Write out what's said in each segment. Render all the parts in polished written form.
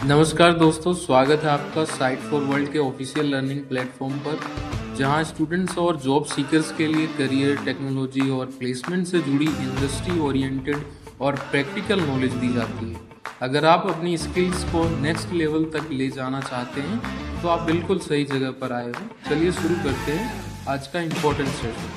नमस्कार दोस्तों, स्वागत है आपका साइट फॉर वर्ल्ड के ऑफिशियल लर्निंग प्लेटफॉर्म पर, जहां स्टूडेंट्स और जॉब सीकर्स के लिए करियर, टेक्नोलॉजी और प्लेसमेंट से जुड़ी इंडस्ट्री ओरिएंटेड और प्रैक्टिकल नॉलेज दी जाती है। अगर आप अपनी स्किल्स को नेक्स्ट लेवल तक ले जाना चाहते हैं तो आप बिल्कुल सही जगह पर आए हो। चलिए शुरू करते हैं आज का इम्पोर्टेंट सेशन।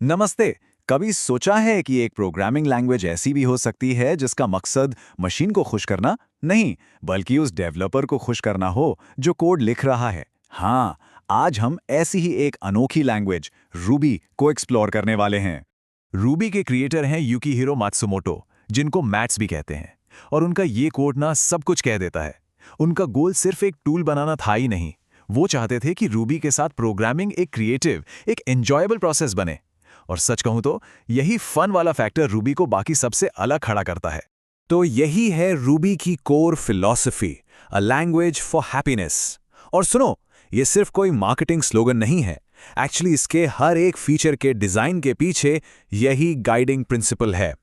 नमस्ते। कभी सोचा है कि एक प्रोग्रामिंग लैंग्वेज ऐसी भी हो सकती है जिसका मकसद मशीन को खुश करना नहीं, बल्कि उस डेवलपर को खुश करना हो जो कोड लिख रहा है। हाँ, आज हम ऐसी ही एक अनोखी लैंग्वेज रूबी को एक्सप्लोर करने वाले हैं। रूबी के क्रिएटर हैं युकिहिरो मात्सुमोटो, जिनको मैट्स भी कहते हैं। और उनका ये कोड ना सब कुछ कह देता है। उनका गोल सिर्फ एक टूल बनाना था ही नहीं, वो चाहते थे कि रूबी के साथ प्रोग्रामिंग एक क्रिएटिव, एक एंजॉयबल प्रोसेस बने। और सच कहूं तो यही फन वाला फैक्टर रूबी को बाकी सबसे अलग खड़ा करता है। तो यही है रूबी की core philosophy, a language for happiness. और सुनो, ये सिर्फ कोई मार्केटिंग स्लोगन नहीं है। एक्चुअली इसके हर एक फीचर के डिजाइन के पीछे यही गाइडिंग प्रिंसिपल है।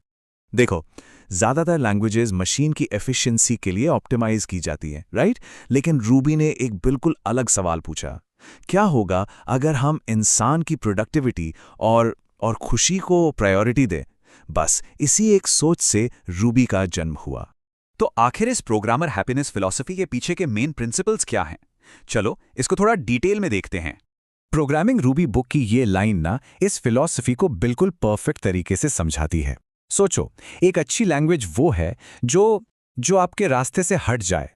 देखो, ज्यादातर लैंग्वेजेस मशीन की एफिशिएंसी के लिए ऑप्टिमाइज की जाती है, राइट? लेकिन रूबी ने एक बिल्कुल अलग सवाल पूछा। क्या होगा अगर हम इंसान की प्रोडक्टिविटी और खुशी को प्रायोरिटी दे? बस इसी एक सोच से रूबी का जन्म हुआ। तो आखिर इस प्रोग्रामर हैप्पीनेस फिलॉसफी के पीछे के मेन प्रिंसिपल्स क्या हैं? चलो इसको थोड़ा डिटेल में देखते हैं। प्रोग्रामिंग रूबी बुक की ये लाइन ना इस फिलॉसफी को बिल्कुल परफेक्ट तरीके से समझाती है। सोचो, एक अच्छी लैंग्वेज वो है जो आपके रास्ते से हट जाए,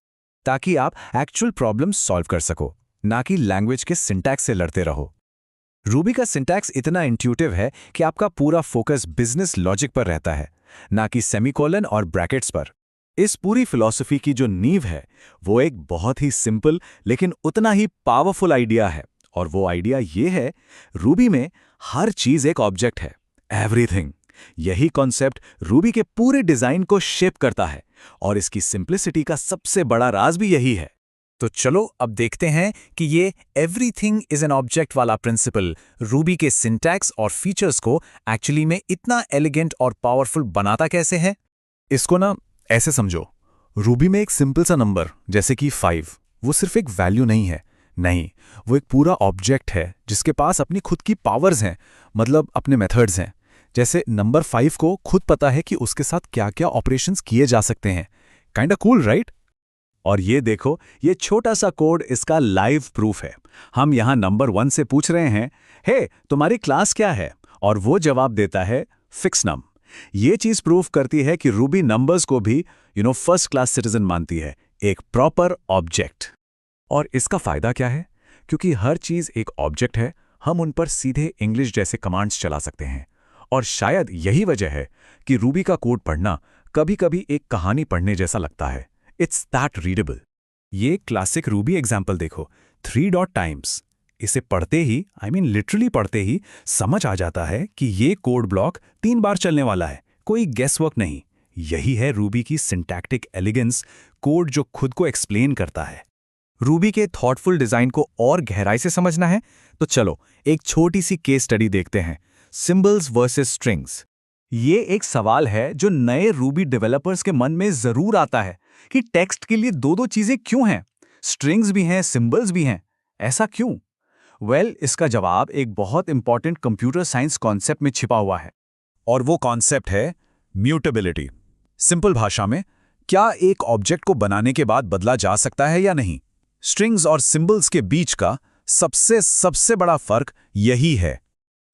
ताकि आप एक्चुअल प्रॉब्लम सॉल्व कर सको, ना कि लैंग्वेज के सिंटैक्स से लड़ते रहो। रूबी का सिंटैक्स इतना इंट्यूटिव है कि आपका पूरा फोकस बिजनेस लॉजिक पर रहता है, ना कि सेमीकोलन और ब्रैकेट्स पर। इस पूरी फिलॉसफी की जो नींव है वो एक बहुत ही सिंपल लेकिन उतना ही पावरफुल आइडिया है। और वो आइडिया ये है, रूबी में हर चीज एक ऑब्जेक्ट है, एवरीथिंग। यही कॉन्सेप्ट रूबी के पूरे डिजाइन को शेप करता है, और इसकी सिंप्लिसिटी का सबसे बड़ा राज भी यही है। तो चलो अब देखते हैं कि ये एवरीथिंग इज एन ऑब्जेक्ट वाला प्रिंसिपल रूबी के सिंटैक्स और फीचर्स को एक्चुअली में इतना एलिगेंट और पावरफुल बनाता कैसे है। इसको ना ऐसे समझो, रूबी में एक सिंपल सा नंबर जैसे कि 5 वो सिर्फ एक वैल्यू नहीं, वो एक पूरा ऑब्जेक्ट है जिसके पास अपनी खुद की पावर्स हैं, मतलब अपने मेथड्स हैं। जैसे नंबर 5 को खुद पता है कि उसके साथ क्या क्या ऑपरेशंस किए जा सकते हैं। Kinda cool, right? और ये देखो, ये छोटा सा कोड इसका लाइव प्रूफ है। हम यहां नंबर 1 से पूछ रहे हैं, हे तुम्हारी क्लास क्या है? और वो जवाब देता है फिक्स नम। ये चीज प्रूफ करती है कि रूबी नंबर्स को भी फर्स्ट क्लास सिटीजन मानती है, एक प्रॉपर ऑब्जेक्ट। और इसका फायदा क्या है? क्योंकि हर चीज एक ऑब्जेक्ट है, हम उन पर सीधे इंग्लिश जैसे कमांड्स चला सकते हैं। और शायद यही वजह है कि रूबी का कोड पढ़ना कभी-कभी एक कहानी पढ़ने जैसा लगता है। It's that readable. ये क्लासिक रूबी एग्जाम्पल देखो, 3 डॉट टाइम्स। इसे पढ़ते ही, लिटरली पढ़ते ही समझ आ जाता है कि ये कोड ब्लॉक 3 बार चलने वाला है, कोई गेस वर्क नहीं। यही है रूबी की सिंटैक्टिक एलिगेंस, कोड जो खुद को एक्सप्लेन करता है। रूबी के थॉटफुल डिजाइन को और गहराई से समझना है तो चलो एक छोटी सी केस स्टडी देखते हैं, सिंबल्स वर्सेस स्ट्रिंग्स। ये एक सवाल है जो नए रूबी डेवलपर्स के मन में जरूर आता है कि टेक्स्ट के लिए दो चीजें क्यों हैं, स्ट्रिंग्स भी हैं, सिंबल्स भी हैं, ऐसा क्यों? इसका जवाब एक बहुत इंपॉर्टेंट कंप्यूटर साइंस कॉन्सेप्ट में छिपा हुआ है, और वो कॉन्सेप्ट है म्यूटेबिलिटी। सिंपल भाषा में, क्या एक ऑब्जेक्ट को बनाने के बाद बदला जा सकता है या नहीं? स्ट्रिंग्स और सिंबल्स के बीच का सबसे बड़ा फर्क यही है।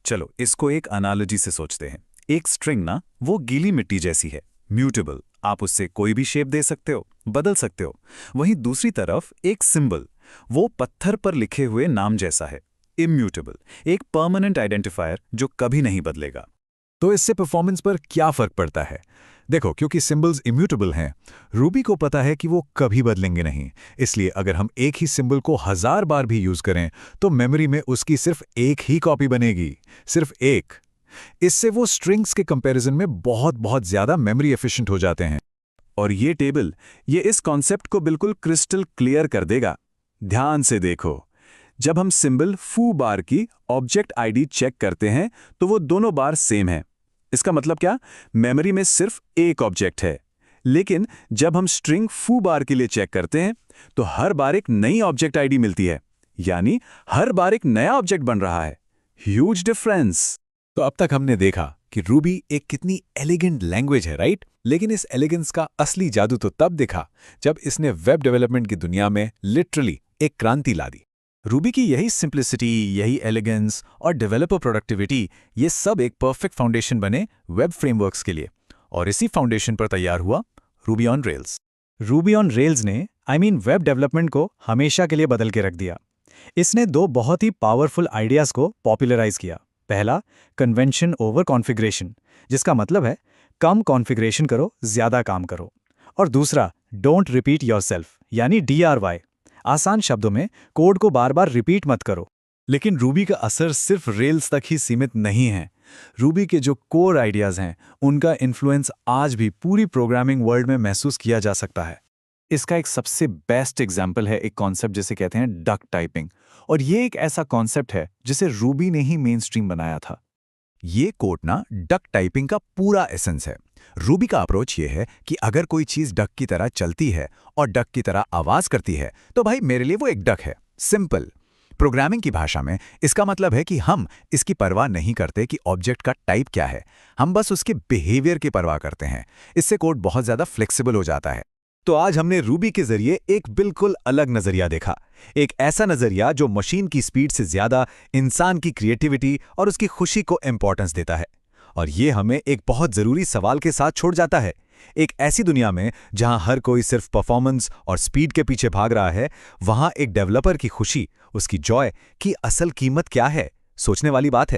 चलो इसको एक एनालॉजी से सोचते हैं। एक स्ट्रिंग ना वो गीली मिट्टी जैसी है, म्यूटेबल, आप उससे कोई भी शेप दे सकते हो, बदल सकते हो। वहीं दूसरी तरफ एक सिंबल, वो पत्थर पर लिखे हुए नाम जैसा है, इम्यूटेबल, एक परमानेंट आइडेंटिफायर जो कभी नहीं बदलेगा। तो इससे परफॉर्मेंस पर क्या फर्क पड़ता है? देखो, क्योंकि सिंबल्स इम्यूटेबल हैं, रूबी को पता है कि वो कभी बदलेंगे नहीं। इसलिए अगर हम एक ही सिंबल को 1000 बार भी यूज करें तो मेमोरी में उसकी सिर्फ एक ही कॉपी बनेगी, सिर्फ एक। इससे वो स्ट्रिंग्स के कंपैरिजन में बहुत ज्यादा मेमोरी एफिशिएंट हो जाते हैं। और ये टेबल ये इस कॉन्सेप्ट को बिल्कुल क्रिस्टल क्लियर कर देगा। ध्यान से देखो, जब हम सिंबल फू बार की ऑब्जेक्ट आईडी चेक करते हैं तो वो दोनों बार सेम है। इसका मतलब क्या? मेमोरी में सिर्फ एक ऑब्जेक्ट है। लेकिन जब हम स्ट्रिंग फू बार के लिए चेक करते हैं तो हर बार एक नई ऑब्जेक्ट आईडी मिलती है, यानी हर बार एक नया ऑब्जेक्ट बन रहा है। Huge difference. तो अब तक हमने देखा कि रूबी एक कितनी एलिगेंट लैंग्वेज है, राइट? लेकिन इस एलिगेंस का असली जादू तो तब दिखा जब इसने वेब डेवलपमेंट की दुनिया में लिटरली एक क्रांति ला दी। रूबी की यही सिंप्लिसिटी, यही एलिगेंस और डेवलपर प्रोडक्टिविटी, ये सब एक परफेक्ट फाउंडेशन बने वेब फ्रेमवर्क्स के लिए। और इसी फाउंडेशन पर तैयार हुआ Ruby on rails. Ruby on rails ने वेब डेवलपमेंट को हमेशा के लिए बदल के रख दिया। इसने दो बहुत ही पावरफुल आइडियाज को पॉपुलराइज किया। पहला, कन्वेंशन ओवर कॉन्फ़िगरेशन, जिसका मतलब है कम कॉन्फ़िगरेशन करो, ज्यादा काम करो। और दूसरा, डोंट रिपीट योरसेल्फ, यानी DRY। आसान शब्दों में कोड को बार बार रिपीट मत करो। लेकिन रूबी का असर सिर्फ रेल्स तक ही सीमित नहीं है। रूबी के जो कोर आइडियाज हैं, उनका इन्फ्लुएंस आज भी पूरी प्रोग्रामिंग वर्ल्ड में महसूस किया जा सकता है। इसका एक सबसे बेस्ट एग्जाम्पल है एक कॉन्सेप्ट जिसे कहते हैं डक टाइपिंग। और ये एक ऐसा कॉन्सेप्ट है जिसे रूबी ने ही मेन स्ट्रीम बनाया था। ये कोड ना डक टाइपिंग का पूरा एसेंस है। रूबी का अप्रोच ये है कि अगर कोई चीज डक की तरह चलती है और डक की तरह आवाज करती है तो भाई मेरे लिए वो एक डक है। सिंपल। प्रोग्रामिंग की भाषा में इसका मतलब है कि हम इसकी परवाह नहीं करते कि ऑब्जेक्ट का टाइप क्या है, हम बस उसके बिहेवियर की परवाह करते हैं। इससे कोड बहुत ज्यादा फ्लेक्सिबल हो जाता है। तो आज हमने रूबी के जरिए एक बिल्कुल अलग नजरिया देखा। एक ऐसा नजरिया जो मशीन की स्पीड से ज्यादा इंसान की क्रिएटिविटी और उसकी खुशी को इंपॉर्टेंस देता है। और ये हमें एक बहुत जरूरी सवाल के साथ छोड़ जाता है। एक ऐसी दुनिया में जहां हर कोई सिर्फ परफॉर्मेंस और स्पीड के पीछे भाग रहा है, वहां एक डेवलपर की खुशी, उसकी जॉय की असल कीमत क्या है? सोचने वाली बात है।